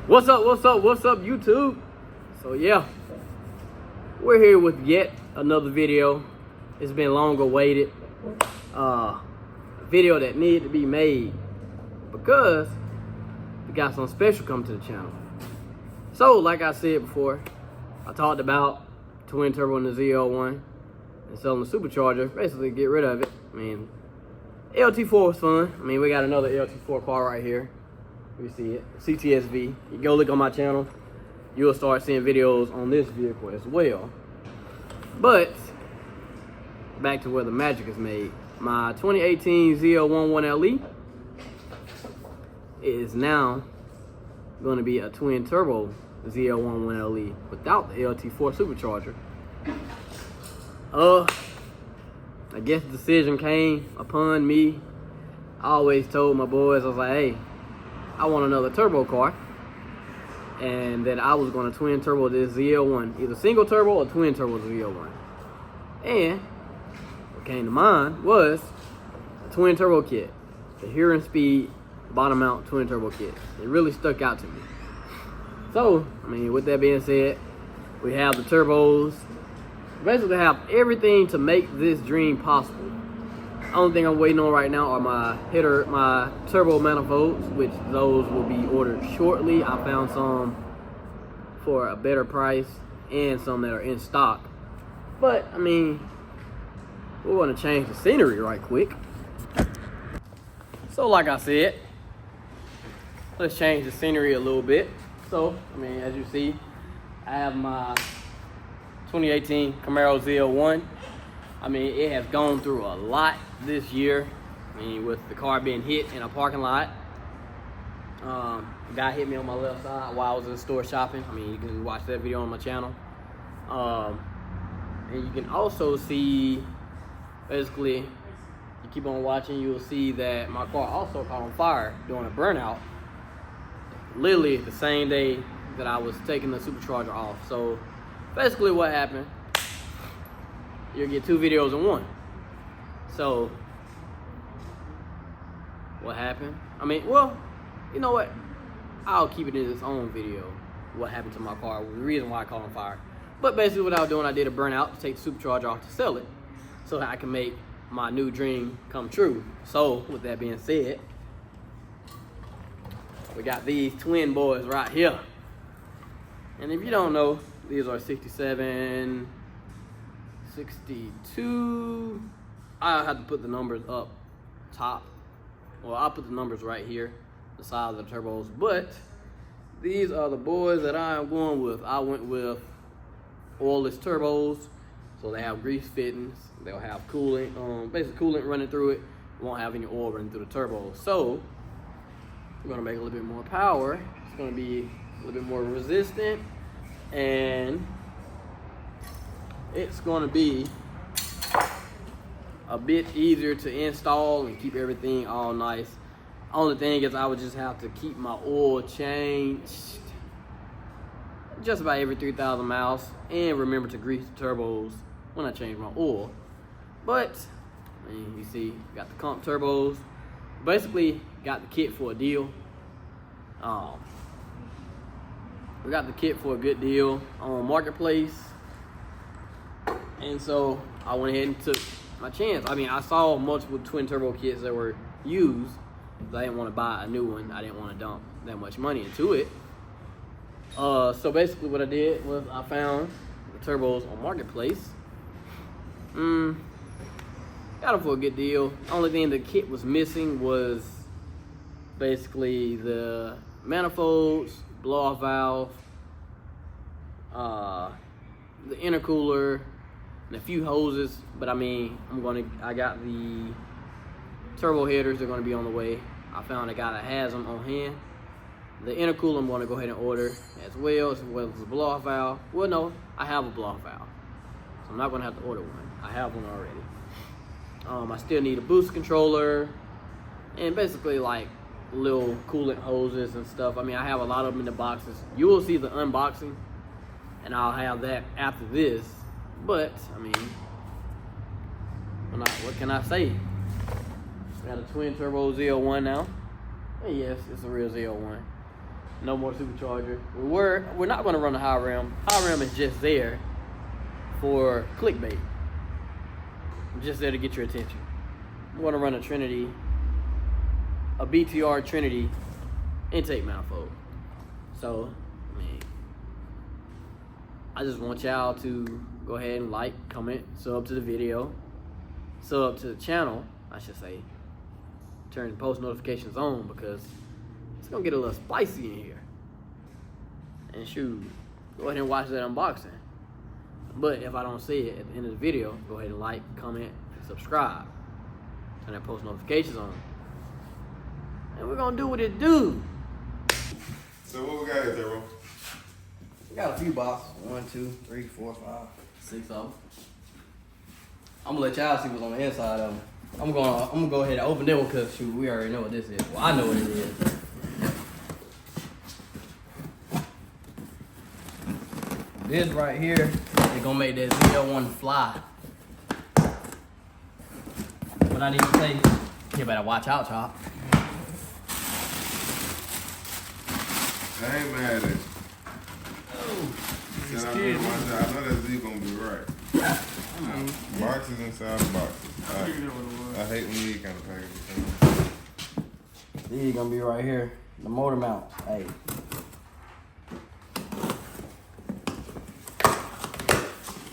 What's up, YouTube? So yeah, we're here with yet another video. It's been long awaited. A video that needed to be made because we got something special coming to the channel. So like I said before, I talked about twin turbo in the ZL1 and selling the supercharger, basically get rid of it. I mean, LT4 was fun. I mean, we got another LT4 car right here. You see it, CTSV. You go look on my channel, you'll start seeing videos on this vehicle as well. But back to where the magic is made. My 2018 ZL1 1LE is now going to be a twin turbo ZL1 1LE without the LT4 supercharger. I guess the decision came upon me. I always told my boys, I was like, hey, I want another turbo car, and that I was going to twin turbo this ZL1, either single turbo or twin turbo ZL1. And what came to mind was a twin turbo kit, the Hearing Speed bottom mount twin turbo kit. It really stuck out to me. So, I mean, with that being said, we have the turbos. We basically have everything to make this dream possible. The only thing I'm waiting on right now are my turbo manifolds, which those will be ordered shortly. I found some for a better price and some that are in stock. But, I mean, we want to change the scenery right quick. So, like I said, let's change the scenery a little bit. So, I mean, as you see, I have my 2018 Camaro ZL1. I mean, it has gone through a lot this year. I mean, with the car being hit in a parking lot. A guy hit me on my left side while I was in the store shopping. I mean, you can watch that video on my channel. And you can also see, basically, you keep on watching, you'll see that my car also caught on fire during a burnout. Literally the same day that I was taking the supercharger off. So, basically what happened, you'll get two videos in one. So, what happened? I mean, well, you know what? I'll keep it in its own video, what happened to my car, the reason why I caught on fire. But basically what I was doing, I did a burnout to take the supercharger off to sell it, so that I can make my new dream come true. So, with that being said, we got these twin boys right here. And if you don't know, these are 67, 62. I have to put the numbers up top. Well, I'll put the numbers right here, the side of the turbos. But these are the boys that I am going with. I went with oilless turbos, so they have grease fittings. They'll have coolant, basically coolant running through it. Won't have any oil running through the turbos. So we're gonna make a little bit more power. It's gonna be a little bit more resistant, and it's going to be a bit easier to install and keep everything all nice. Only thing is I would just have to keep my oil changed just about every 3,000 miles, and remember to grease the turbos when I change my oil. But I mean, you see, got the comp turbos. Basically got the kit for a deal. We got the kit for a good deal on Marketplace. And so I went ahead and took my chance. I mean, I saw multiple twin turbo kits that were used, but I didn't want to buy a new one. I didn't want to dump that much money into it. So basically what I did was I found the turbos on Marketplace. Got them for a good deal. Only thing the kit was missing was basically the manifolds, blow-off valve, the intercooler, and a few hoses. But I mean, I got the turbo headers. They're gonna be on the way. I found a guy that has them on hand. The intercooler I'm gonna go ahead and order as well as the blow-off valve. Well, no, I have a blow-off valve, so I'm not gonna have to order one. I have one already. I still need a boost controller and basically like little coolant hoses and stuff. I mean, I have a lot of them in the boxes. You will see the unboxing, and I'll have that after this. But I mean, what can I say? Got a twin turbo ZL1 now. And yes, it's a real ZL1. No more supercharger. We're not going to run a high rim. High rim is just there for clickbait. Just there to get your attention. We're going to run a Trinity, a BTR Trinity intake manifold. So, I mean, I just want y'all to go ahead and like, comment, sub to the video, sub to the channel, I should say. Turn post notifications on because it's gonna get a little spicy in here. And shoot, go ahead and watch that unboxing. But if I don't see it at the end of the video, go ahead and like, comment, and subscribe. Turn that post notifications on. And we're gonna do what it do. So what we got here, Turbo? We got a few boxes. 1, 2, 3, 4, 5, 6 of them. I'm gonna let y'all see what's on the inside of them. I'm gonna go ahead and open this one because shoot, we already know what this is. Well, I know what it is. This right here is gonna make that ZL1 fly. What I need to say, you better watch out, Chop. I ain't mad at you. I know that Z gonna be right. Boxes inside the boxes. I hate when you kind of packages. These gonna be right here. The motor mount. Hey.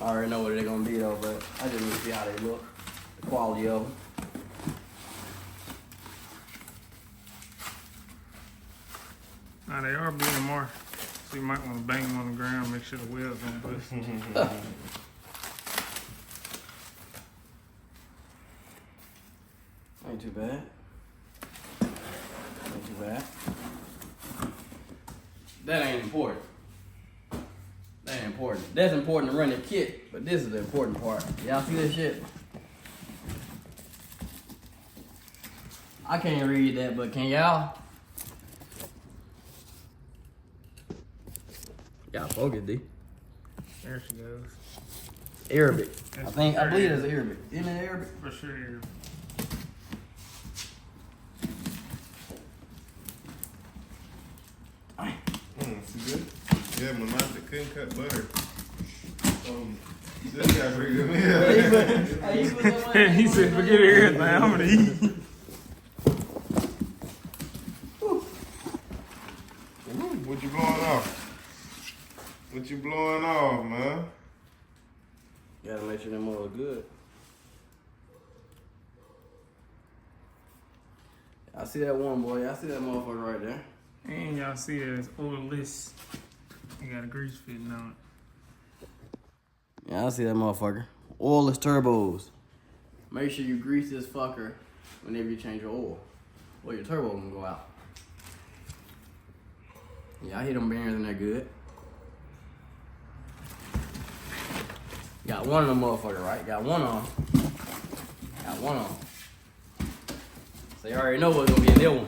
I already know what they're gonna be though, but I just need to see how they look. The quality of them. Now they are being more. So you might want to bang them on the ground, make sure the wheels don't bust. Ain't too bad. Ain't too bad. That ain't important. That ain't important. That's important to run the kit, but this is the important part. Y'all see this shit? I can't read that, but can y'all? Y'all focus, D. There she goes. Arabic. That's I believe Arabic. it's Arabic. Isn't it Arabic? For sure. See good? Yeah, my mom couldn't cut butter. This guy pretty good. He said, forget everything, I'm gonna eat. What you blowing off? What you blowing off, man? Gotta make sure them all look good. I see that one, boy. I see that motherfucker right there. And y'all see that it's oilless. You got a grease fitting on it. Yeah, I see that motherfucker. Oilless turbos. Make sure you grease this fucker whenever you change your oil, or your turbo gonna go out. Yeah, I hit them bearings and they're good. Got one of them motherfucker, right? Got one on. Got one on. So you already know what's gonna be in that one.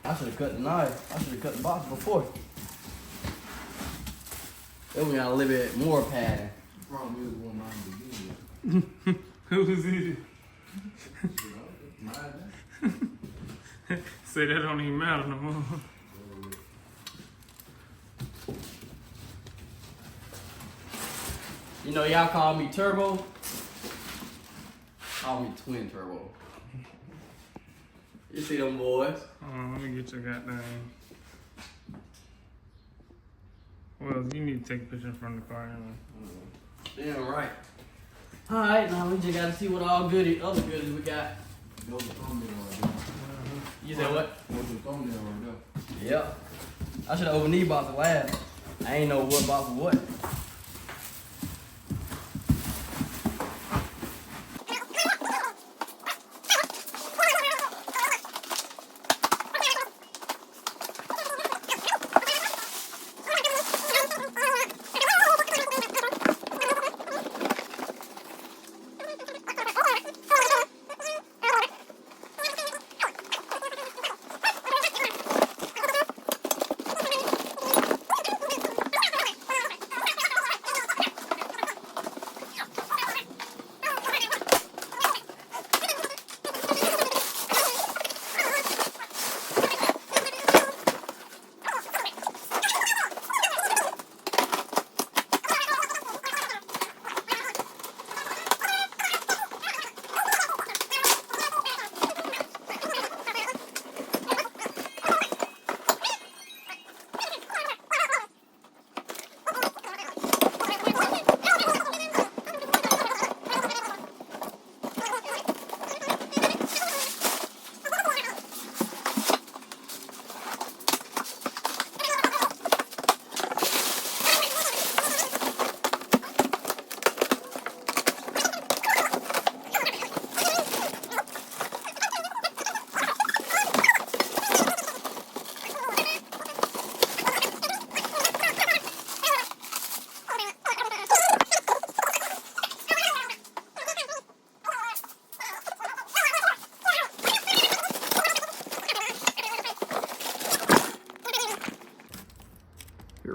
I should have cut the knife. I should have cut the box before. Then we got a little bit more padding. Probably was one mine to begin with. Who's it? Say that don't even matter no more. You know, y'all call me Turbo. Call me Twin Turbo. You see them boys? Hold on, let me get your goddamn. Well, you need to take a picture in front of the car anyway. Damn right. Alright, now we just gotta see what all other goodies we got. Go to the thumbnail right there. You said what? Go to the thumbnail right there. Yep. I should have opened these boxes last. I ain't know what box was what.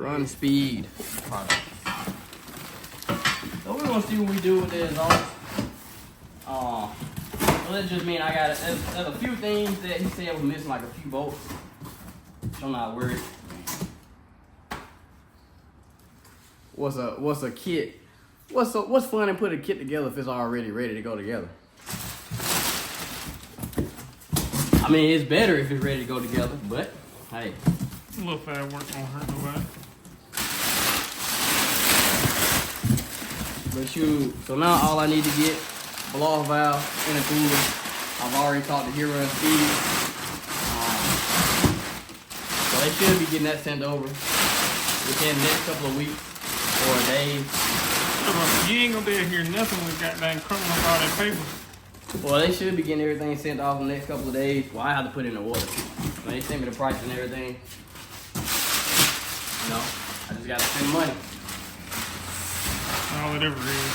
Run speed product. So we're gonna see what we do with this. Well, that just mean I got there's a few things that he said was missing, like a few bolts. So I'm not worried. What's a kit? What's fun in putting a kit together if it's already ready to go together? I mean, it's better if it's ready to go together, but hey. A little fat work won't hurt nobody. But so now all I need to get, blow-off valve, intercooler. I've already talked to Hero and Speed. So they should be getting that sent over within the next couple of weeks or days. You ain't gonna be able to hear nothing with goddamn crumbling up all that paper. Well, they should be getting everything sent off in the next couple of days. Well, I have to put in the order. They sent me the price and everything. You know, I just gotta spend money. All it ever is.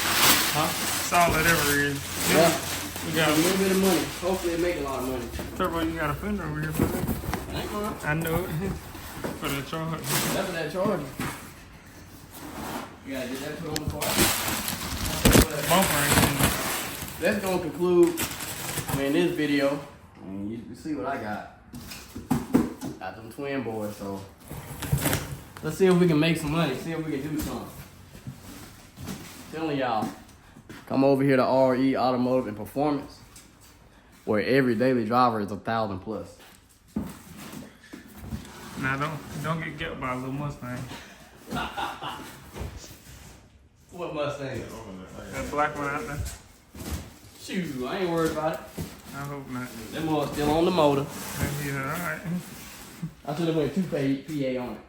Huh? That's all it ever is. Yeah. We got a little bit of money. Hopefully it make a lot of money. Turbo, you got a fender over here for that? Ain't mine. I know it. For the charge. That's for that charger. You gotta get that put on the car. Bumper ain't in there. That's gonna conclude, this video. You see what I got. Got them twin boys, so let's see if we can make some money. See if we can do something. Telling y'all, come over here to RE Automotive and Performance, where every daily driver is 1,000 plus. Now don't get get by a little Mustang. What Mustang? That black one out there. Shoot, I ain't worried about it. I hope not. That boy's still on the motor. Yeah, alright. I should have went 2 PA on it.